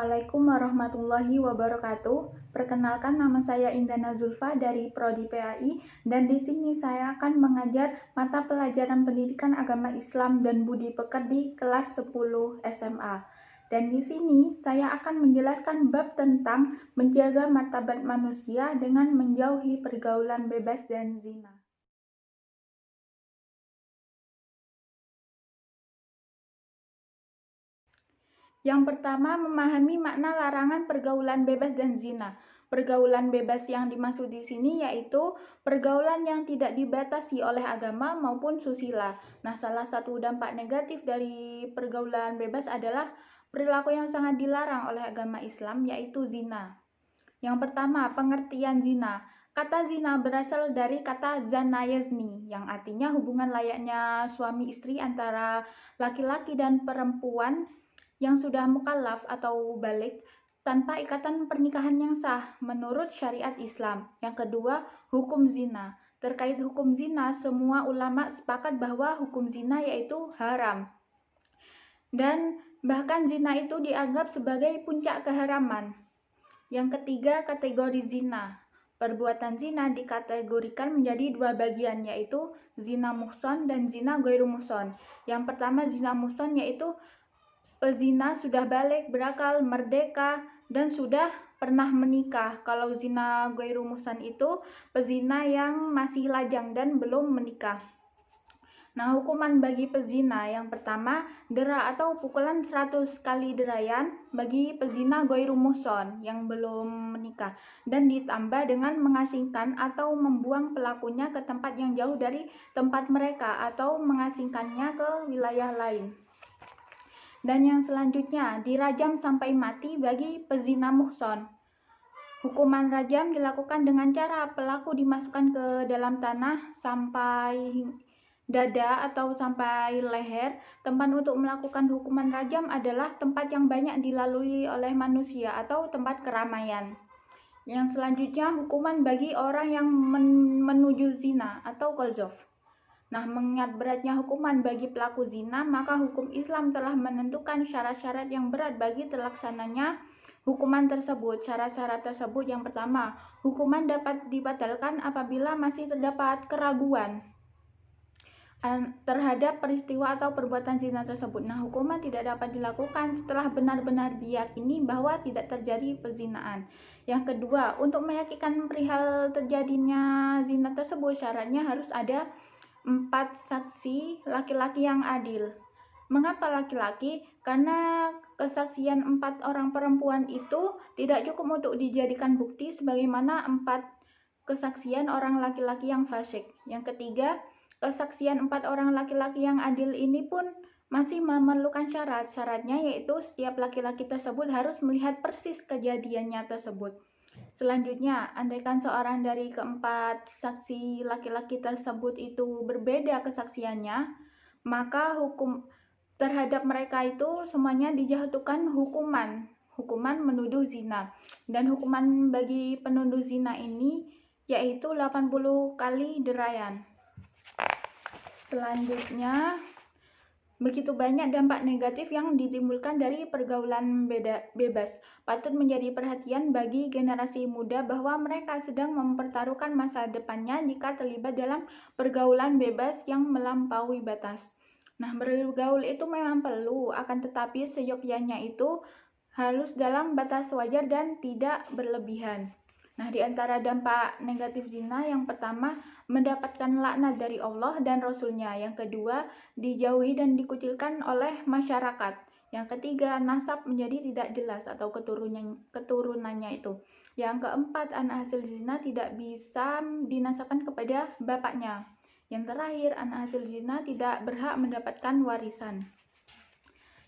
Assalamualaikum warahmatullahi wabarakatuh. Perkenalkan, nama saya Indana Zulfa dari Prodi PAI, dan di sini saya akan mengajar mata pelajaran Pendidikan Agama Islam dan Budi Pekerti kelas 10 SMA. Dan di sini saya akan menjelaskan bab tentang menjaga martabat manusia dengan menjauhi pergaulan bebas dan zina. Yang pertama, memahami makna larangan pergaulan bebas dan zina. Pergaulan bebas yang dimaksud di sini yaitu pergaulan yang tidak dibatasi oleh agama maupun susila. Nah, salah satu dampak negatif dari pergaulan bebas adalah perilaku yang sangat dilarang oleh agama Islam, yaitu zina. Yang pertama, pengertian zina. Kata zina berasal dari kata zana yazni, yang artinya hubungan layaknya suami istri antara laki-laki dan perempuan yang sudah mukallaf atau balik tanpa ikatan pernikahan yang sah menurut syariat Islam. Yang kedua, hukum zina. Terkait hukum zina, semua ulama sepakat bahwa hukum zina yaitu haram. Dan bahkan zina itu dianggap sebagai puncak keharaman. Yang ketiga, kategori zina. Perbuatan zina dikategorikan menjadi dua bagian, yaitu zina muhson dan zina ghairu muhson. Yang pertama, zina muhson, yaitu pezina sudah balik, berakal, merdeka, dan sudah pernah menikah. Kalau zina ghairu muhsan itu pezina yang masih lajang dan belum menikah. Nah, hukuman bagi pezina yang pertama, dera atau pukulan 100 kali derayan bagi pezina ghairu muhsan yang belum menikah, dan ditambah dengan mengasingkan atau membuang pelakunya ke tempat yang jauh dari tempat mereka atau mengasingkannya ke wilayah lain. Dan yang selanjutnya, dirajam sampai mati bagi pezina muhson. Hukuman rajam dilakukan dengan cara pelaku dimasukkan ke dalam tanah sampai dada atau sampai leher. Tempat untuk melakukan hukuman rajam adalah tempat yang banyak dilalui oleh manusia atau tempat keramaian. Yang selanjutnya, hukuman bagi orang yang menuju zina atau qadzaf. Nah, mengingat beratnya hukuman bagi pelaku zina, maka hukum Islam telah menentukan syarat-syarat yang berat bagi terlaksananya hukuman tersebut. Syarat-syarat tersebut, yang pertama, hukuman dapat dibatalkan apabila masih terdapat keraguan terhadap peristiwa atau perbuatan zina tersebut. Nah, hukuman tidak dapat dilakukan setelah benar-benar diyakini bahwa tidak terjadi pezinaan. Yang kedua, untuk meyakinkan perihal terjadinya zina tersebut, syaratnya harus ada 4 saksi laki-laki yang adil. Mengapa laki-laki? Karena kesaksian 4 orang perempuan itu tidak cukup untuk dijadikan bukti sebagaimana 4 kesaksian orang laki-laki yang fasik. Yang ketiga, kesaksian 4 orang laki-laki yang adil ini pun masih memerlukan syarat. Syaratnya yaitu setiap laki-laki tersebut harus melihat persis kejadiannya tersebut. Selanjutnya, andaikan seorang dari keempat saksi laki-laki tersebut itu berbeda kesaksiannya, maka hukum terhadap mereka itu semuanya dijatuhkan hukuman menuduh zina. Dan hukuman bagi penuduh zina ini yaitu 80 kali derayan. Selanjutnya, begitu banyak dampak negatif yang ditimbulkan dari pergaulan bebas. Patut menjadi perhatian bagi generasi muda bahwa mereka sedang mempertaruhkan masa depannya jika terlibat dalam pergaulan bebas yang melampaui batas. Nah, bergaul itu memang perlu, akan tetapi seyogyanya itu harus dalam batas wajar dan tidak berlebihan. Nah, di antara dampak negatif zina, yang pertama, mendapatkan laknat dari Allah dan Rasul-Nya. Yang kedua, dijauhi dan dikucilkan oleh masyarakat. Yang ketiga, nasab menjadi tidak jelas atau keturunannya itu. Yang keempat, anak hasil zina tidak bisa dinasabkan kepada bapaknya. Yang terakhir, anak hasil zina tidak berhak mendapatkan warisan.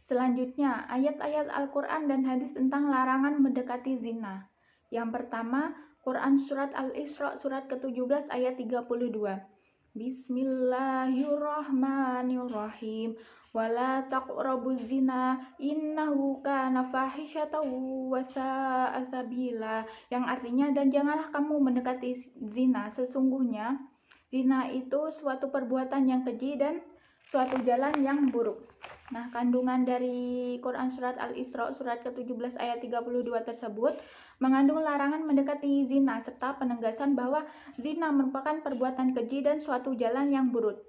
Selanjutnya, ayat-ayat Al-Quran dan hadis tentang larangan mendekati zina. Yang pertama, Quran Surat Al-Isra surat ke-17 ayat 32. Bismillahirrahmanirrahim. Wala taqrabuz zina innahu kana fahisyatan wa sa'a sabila. Yang artinya, dan janganlah kamu mendekati zina, sesungguhnya zina itu suatu perbuatan yang keji dan suatu jalan yang buruk. Nah, kandungan dari Quran Surat Al-Isra surat ke-17 ayat 32 tersebut mengandung larangan mendekati zina serta penegasan bahwa zina merupakan perbuatan keji dan suatu jalan yang buruk.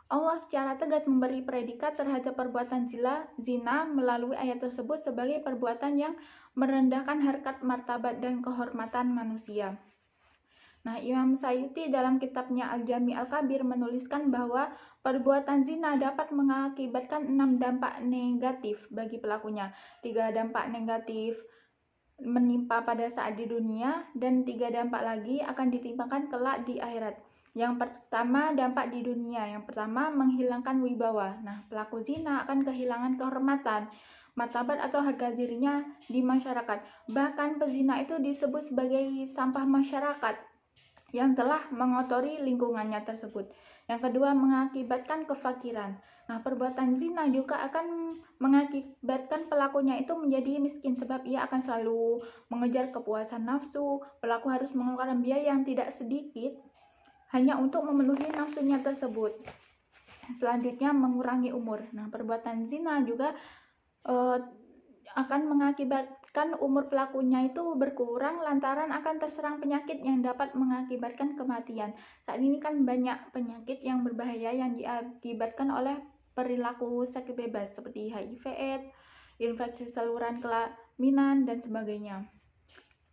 Allah secara tegas memberi predikat terhadap perbuatan zina melalui ayat tersebut sebagai perbuatan yang merendahkan harkat, martabat, dan kehormatan manusia. Nah, Imam Sayyuti dalam kitabnya Al-Jami Al-Kabir menuliskan bahwa perbuatan zina dapat mengakibatkan 6 dampak negatif bagi pelakunya. 3 dampak negatif menimpa pada saat di dunia dan 3 dampak lagi akan ditimpakan kelak di akhirat. Yang pertama, dampak di dunia. Yang pertama, menghilangkan wibawa. Nah, pelaku zina akan kehilangan kehormatan, martabat atau harga dirinya di masyarakat. Bahkan pezina itu disebut sebagai sampah masyarakat yang telah mengotori lingkungannya tersebut. Yang kedua, mengakibatkan kefakiran. Nah, perbuatan zina juga akan mengakibatkan pelakunya itu menjadi miskin sebab ia akan selalu mengejar kepuasan nafsu. Pelaku harus mengeluarkan biaya yang tidak sedikit hanya untuk memenuhi nafsunya tersebut. Selanjutnya, mengurangi umur. Nah, perbuatan zina juga akan mengakibatkan umur pelakunya itu berkurang lantaran akan terserang penyakit yang dapat mengakibatkan kematian. Saat ini kan banyak penyakit yang berbahaya yang diakibatkan oleh perilaku seks bebas seperti HIV/AIDS, infeksi saluran kelamin, dan sebagainya.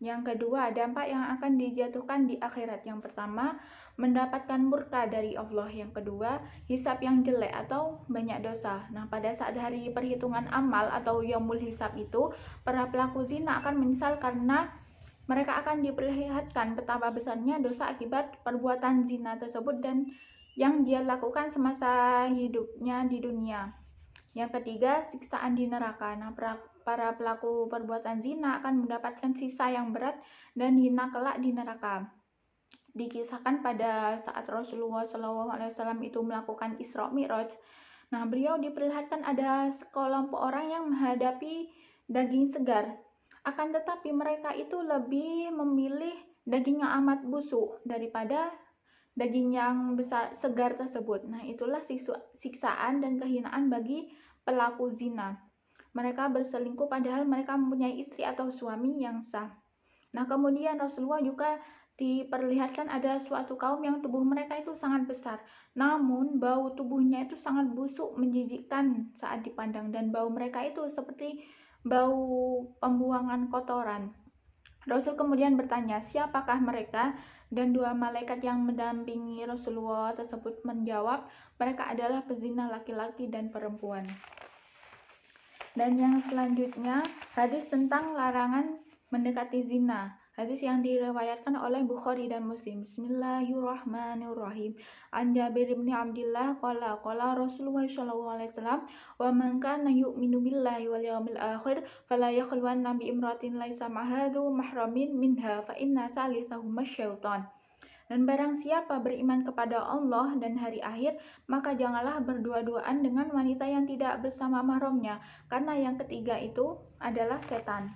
Yang kedua, dampak yang akan dijatuhkan di akhirat. Yang pertama, mendapatkan murka dari Allah. Yang kedua, hisab yang jelek atau banyak dosa. Nah, pada saat hari perhitungan amal atau yaumul hisab itu, para pelaku zina akan menyesal karena mereka akan diperlihatkan betapa besarnya dosa akibat perbuatan zina tersebut dan yang dia lakukan semasa hidupnya di dunia. Yang ketiga, siksaan di neraka. Nah, para pelaku perbuatan zina akan mendapatkan sisa yang berat dan hina kelak di neraka. Dikisahkan pada saat Rasulullah SAW itu melakukan Isra Mi'raj. Nah, beliau diperlihatkan ada sekelompok orang yang menghadapi daging segar. Akan tetapi mereka itu lebih memilih daging yang amat busuk daripada daging yang besar segar tersebut. Nah, itulah siksaan dan kehinaan bagi pelaku zina. Mereka berselingkuh padahal mereka mempunyai istri atau suami yang sah. Nah, kemudian Rasulullah juga diperlihatkan ada suatu kaum yang tubuh mereka itu sangat besar, namun bau tubuhnya itu sangat busuk, menjijikkan saat dipandang, dan bau mereka itu seperti bau pembuangan kotoran. Rasul kemudian bertanya, siapakah mereka? Dan 2 malaikat yang mendampingi Rasulullah tersebut menjawab, mereka adalah pezina laki-laki dan perempuan. Dan yang selanjutnya, hadis tentang larangan mendekati zina. Hadis yang diriwayatkan oleh Bukhari dan Muslim. Bismillahirrahmanirrahim. An Jabir bin Abdullah qala Rasulullah sallallahu alaihi wasallam, wa man kana yu'minu billahi wal yawmil akhir fala yakhluwanna bi imratin laisa ma'hadu mahramin minha fa inna salisahuma syaitan. Dan barang siapa beriman kepada Allah dan hari akhir, maka janganlah berdua-duaan dengan wanita yang tidak bersama mahramnya, karena yang ketiga itu adalah setan.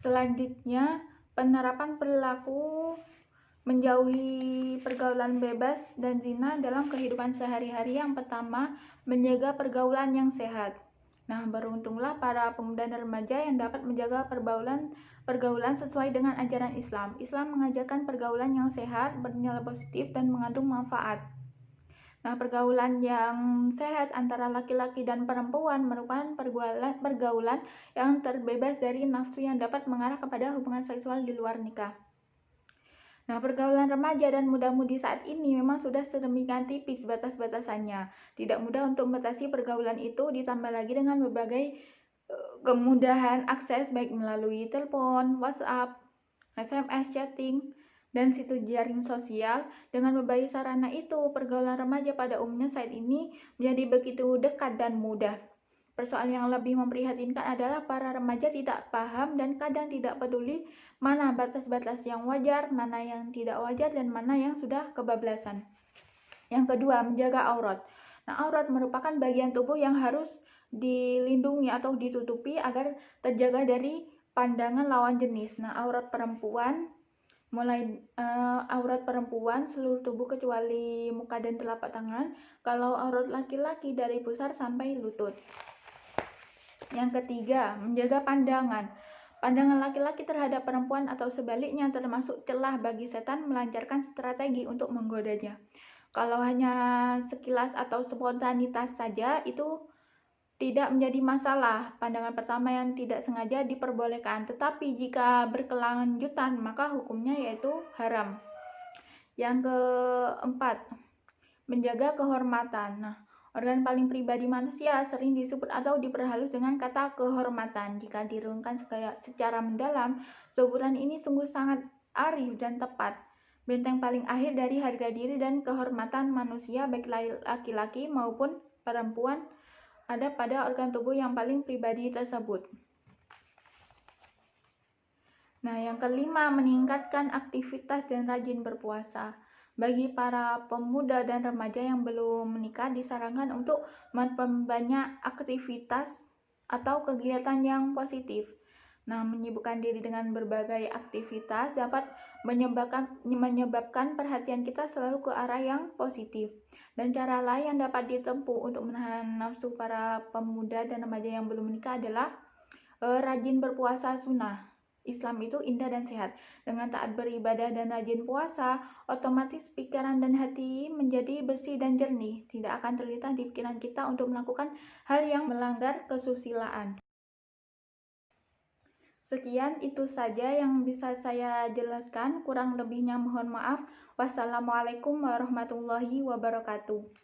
Selanjutnya, penerapan perilaku menjauhi pergaulan bebas dan zina dalam kehidupan sehari-hari. Yang pertama, menjaga pergaulan yang sehat. Nah, beruntunglah para pemuda dan remaja yang dapat menjaga pergaulan sesuai dengan ajaran Islam. Islam mengajarkan pergaulan yang sehat, bernilai positif, dan mengandung manfaat. Nah, pergaulan yang sehat antara laki-laki dan perempuan merupakan pergaulan yang terbebas dari nafsu yang dapat mengarah kepada hubungan seksual di luar nikah. Nah, pergaulan remaja dan muda-mudi saat ini memang sudah sedemikian tipis batas-batasannya. Tidak mudah untuk membatasi pergaulan itu, ditambah lagi dengan berbagai kemudahan akses baik melalui telepon, WhatsApp, SMS, chatting, dan situs jaring sosial. Dengan berbagai sarana itu, pergaulan remaja pada umumnya saat ini menjadi begitu dekat dan mudah. Persoalan yang lebih memprihatinkan adalah para remaja tidak paham dan kadang tidak peduli mana batas-batas yang wajar, mana yang tidak wajar, dan mana yang sudah kebablasan. Yang kedua, menjaga aurat. Nah, aurat merupakan bagian tubuh yang harus dilindungi atau ditutupi agar terjaga dari pandangan lawan jenis. Nah, aurat perempuan Mulai aurat perempuan seluruh tubuh kecuali muka dan telapak tangan. Kalau aurat laki-laki dari pusar sampai lutut. Yang ketiga, menjaga pandangan. Pandangan laki-laki terhadap perempuan atau sebaliknya termasuk celah bagi setan melancarkan strategi untuk menggodanya. Kalau hanya sekilas atau spontanitas saja itu tidak menjadi masalah. Pandangan pertama yang tidak sengaja diperbolehkan, tetapi jika berkelanjutan maka hukumnya yaitu haram. Yang keempat, menjaga kehormatan. Nah, organ paling pribadi manusia sering disebut atau diperhalus dengan kata kehormatan. Jika dirungkan secara mendalam, sebutan ini sungguh sangat arif dan tepat. Benteng paling akhir dari harga diri dan kehormatan manusia baik laki-laki maupun perempuan ada pada organ tubuh yang paling pribadi tersebut. Nah, yang kelima, meningkatkan aktivitas dan rajin berpuasa. Bagi para pemuda dan remaja yang belum menikah disarankan untuk memperbanyak aktivitas atau kegiatan yang positif. Nah, menyibukkan diri dengan berbagai aktivitas dapat menyebabkan perhatian kita selalu ke arah yang positif. Dan cara lain yang dapat ditempuh untuk menahan nafsu para pemuda dan remaja yang belum menikah adalah rajin berpuasa sunnah. Islam itu indah dan sehat. Dengan taat beribadah dan rajin puasa, otomatis pikiran dan hati menjadi bersih dan jernih. Tidak akan terlintas di pikiran kita untuk melakukan hal yang melanggar kesusilaan. Sekian itu saja yang bisa saya jelaskan. Kurang lebihnya mohon maaf. Wassalamualaikum warahmatullahi wabarakatuh.